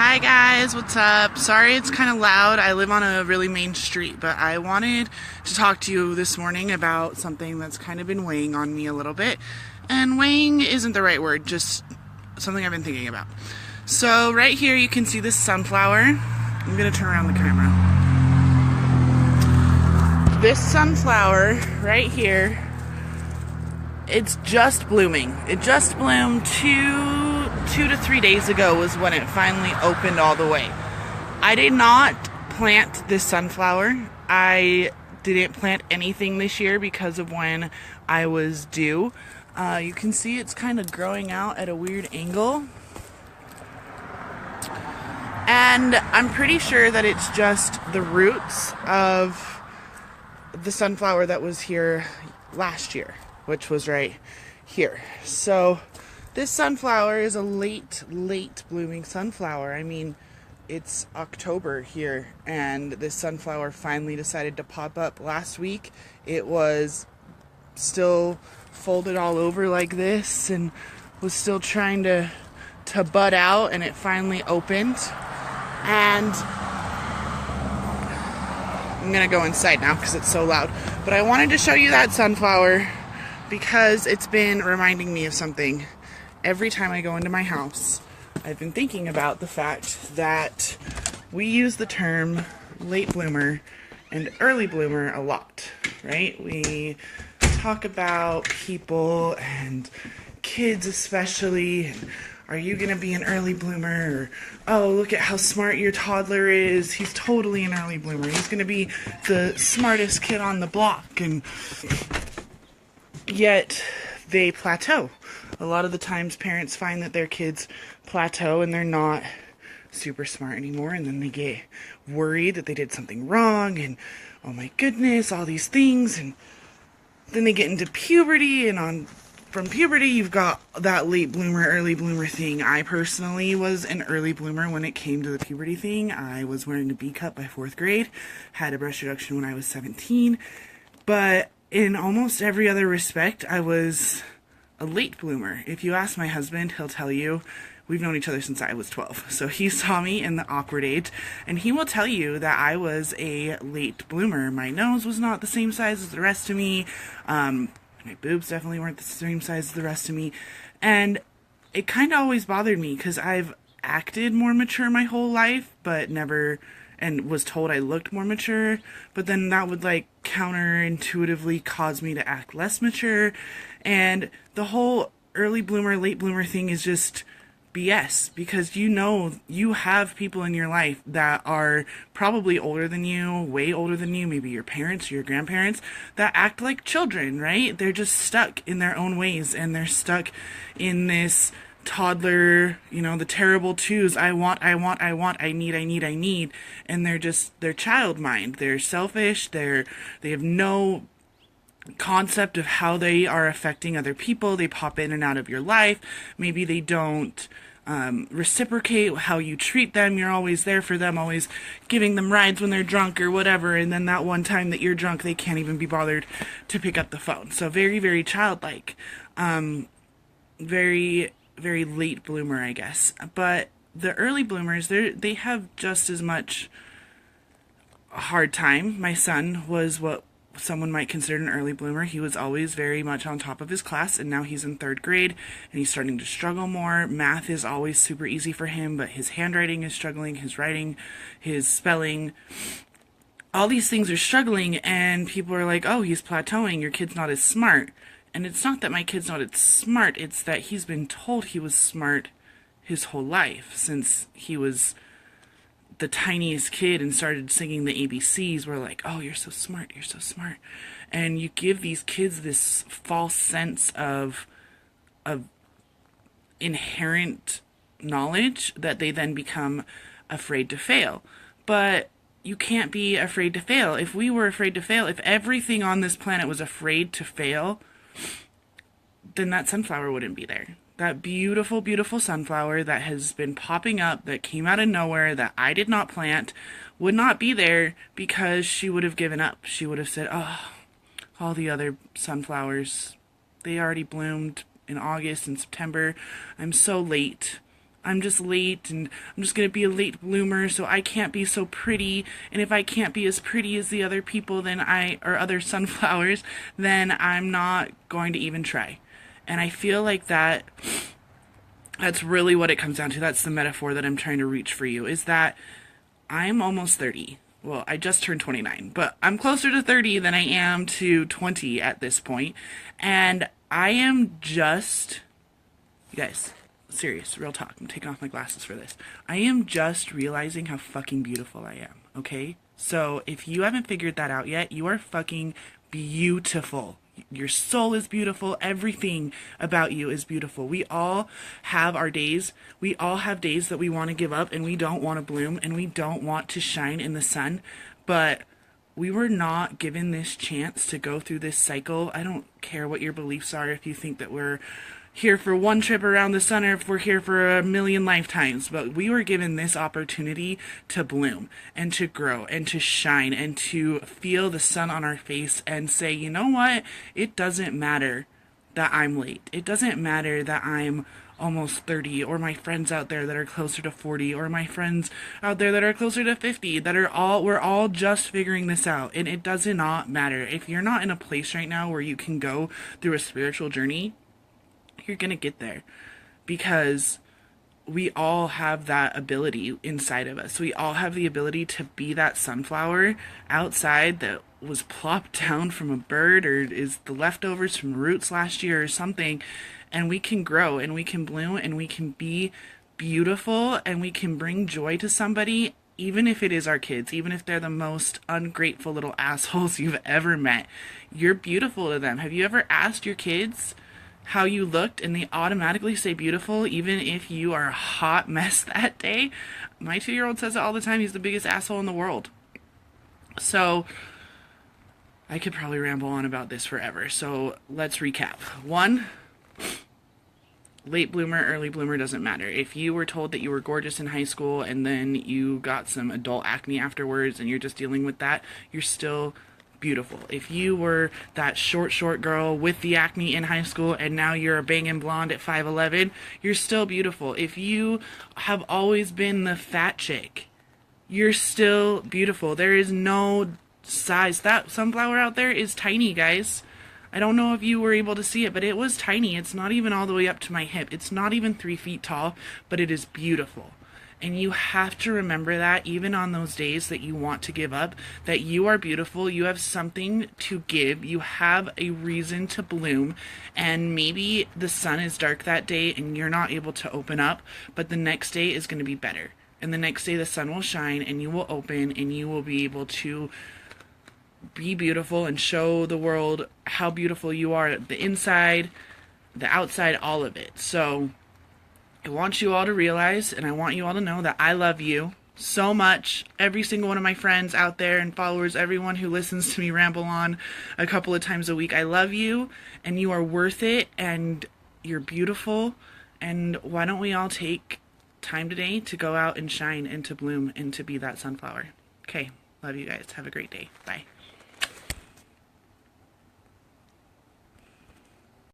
Hi guys, what's up? Sorry it's kind of loud. I live on a really main street, but I wanted to talk to you this morning about something that's kind of been weighing on me a little bit. And weighing isn't the right word, just something I've been thinking about. So right here you can see this sunflower. I'm gonna turn around the camera. This sunflower right here, it's just blooming. It just bloomed two to 3 days ago was when it finally opened all the way. I did not plant this sunflower. I didn't plant anything this year because of when I was due. You can see it's kind of growing out at a weird angle. And I'm pretty sure that it's just the roots of the sunflower that was here last year, which was right here. So this sunflower is a late blooming sunflower. I mean, it's October here, and this sunflower finally decided to pop up last week. It was still folded all over like this and was still trying to bud out, and it finally opened. And I'm gonna go inside now because it's so loud. But I wanted to show you that sunflower because it's been reminding me of something. Every time I go into my house, I've been thinking about the fact that we use the term late bloomer and early bloomer a lot, right? We talk about people and kids especially, and are you gonna be an early bloomer? Or, oh, look at how smart your toddler is. He's totally an early bloomer. He's gonna be the smartest kid on the block. And yet they plateau. A lot of the times parents find that their kids plateau and they're not super smart anymore, and then they get worried that they did something wrong and oh my goodness, all these things. And then they get into puberty, and from puberty you've got that late bloomer, early bloomer thing. I personally was an early bloomer when it came to the puberty thing. I was wearing a B cup by 4th grade, had a breast reduction when I was 17, but in almost every other respect I was a late bloomer. If you ask my husband, he'll tell you we've known each other since I was 12. So he saw me in the awkward age, and he will tell you that I was a late bloomer. My nose was not the same size as the rest of me. My boobs definitely weren't the same size as the rest of me. And it kind of always bothered me because I've acted more mature my whole life, but never, and was told I looked more mature, but then that would like counterintuitively cause me to act less mature. And the whole early bloomer, late bloomer thing is just BS, because you know you have people in your life that are probably older than you, way older than you, maybe your parents or your grandparents, that act like children, right? They're just stuck in their own ways, and they're stuck in this toddler, the terrible twos. I want, I need. And they're child mind. They're selfish. They have no concept of how they are affecting other people. They pop in and out of your life. Maybe they don't reciprocate how you treat them. You're always there for them, always giving them rides when they're drunk or whatever, and then that one time that you're drunk, they can't even be bothered to pick up the phone. So very, very childlike. Very, very late bloomer, I guess. But the early bloomers, they have just as much a hard time. My son was what someone might consider an early bloomer. He was always very much on top of his class, and now he's in 3rd grade and he's starting to struggle more. Math is always super easy for him, but his handwriting is struggling, his writing, his spelling, all these things are struggling, and people are like, oh, he's plateauing, your kid's not as smart. And it's not that my kid's not as smart, it's that he's been told he was smart his whole life, since he was the tiniest kid and started singing the ABCs. We're like, oh, you're so smart, you're so smart. And you give these kids this false sense of inherent knowledge that they then become afraid to fail. But you can't be afraid to fail. If we were afraid to fail, if everything on this planet was afraid to fail, then that sunflower wouldn't be there. That beautiful, beautiful sunflower that has been popping up, that came out of nowhere, that I did not plant, would not be there because she would have given up. She would have said, oh, all the other sunflowers, they already bloomed in August and September. I'm so late. I'm just late and I'm just going to be a late bloomer, so I can't be so pretty. And if I can't be as pretty as the other people, or other sunflowers, then I'm not going to even try. And I feel like that's really what it comes down to. That's the metaphor that I'm trying to reach for you, is that I'm almost 30. Well, I just turned 29, but I'm closer to 30 than I am to 20 at this point. And I am just, you guys, serious, real talk. I'm taking off my glasses for this. I am just realizing how fucking beautiful I am, okay? So if you haven't figured that out yet, you are fucking beautiful. Your soul is beautiful. Everything about you is beautiful. We all have our days. We all have days that we want to give up and we don't want to bloom and we don't want to shine in the sun. But we were not given this chance to go through this cycle. I don't care what your beliefs are, if you think that we're here for one trip around the sun or if we're here for a million lifetimes, but we were given this opportunity to bloom and to grow and to shine and to feel the sun on our face and say, you know what? It doesn't matter that I'm late. It doesn't matter that I'm almost 30, or my friends out there that are closer to 40, or my friends out there that are closer to 50, we're all just figuring this out. And it does not matter. If you're not in a place right now where you can go through a spiritual journey, you're gonna get there, because we all have that ability inside of us. We all have the ability to be that sunflower outside that was plopped down from a bird or is the leftovers from roots last year or something, and we can grow and we can bloom and we can be beautiful and we can bring joy to somebody, even if it is our kids, even if they're the most ungrateful little assholes you've ever met. You're beautiful to them. Have you ever asked your kids how you looked and they automatically say beautiful, even if you are a hot mess that day? My 2-year-old says it all the time. He's the biggest asshole in the world. So I could probably ramble on about this forever. So let's recap. 1, late bloomer, early bloomer doesn't matter. If you were told that you were gorgeous in high school and then you got some adult acne afterwards and you're just dealing with that, you're still beautiful. If you were that short girl with the acne in high school and now you're a banging blonde at 5'11", you're still beautiful. If you have always been the fat chick, you're still beautiful. There is no size. That sunflower out there is tiny, guys. I don't know if you were able to see it, but it was tiny. It's not even all the way up to my hip. It's not even 3 feet tall, but it is beautiful. And you have to remember that even on those days that you want to give up, that you are beautiful, you have something to give, you have a reason to bloom, and maybe the sun is dark that day and you're not able to open up, but the next day is going to be better. And the next day the sun will shine and you will open and you will be able to be beautiful and show the world how beautiful you are, the inside, the outside, all of it. So I want you all to realize, and I want you all to know that I love you so much. Every single one of my friends out there and followers, everyone who listens to me ramble on a couple of times a week, I love you, and you are worth it, and you're beautiful. And why don't we all take time today to go out and shine and to bloom and to be that sunflower? Okay, love you guys. Have a great day. Bye.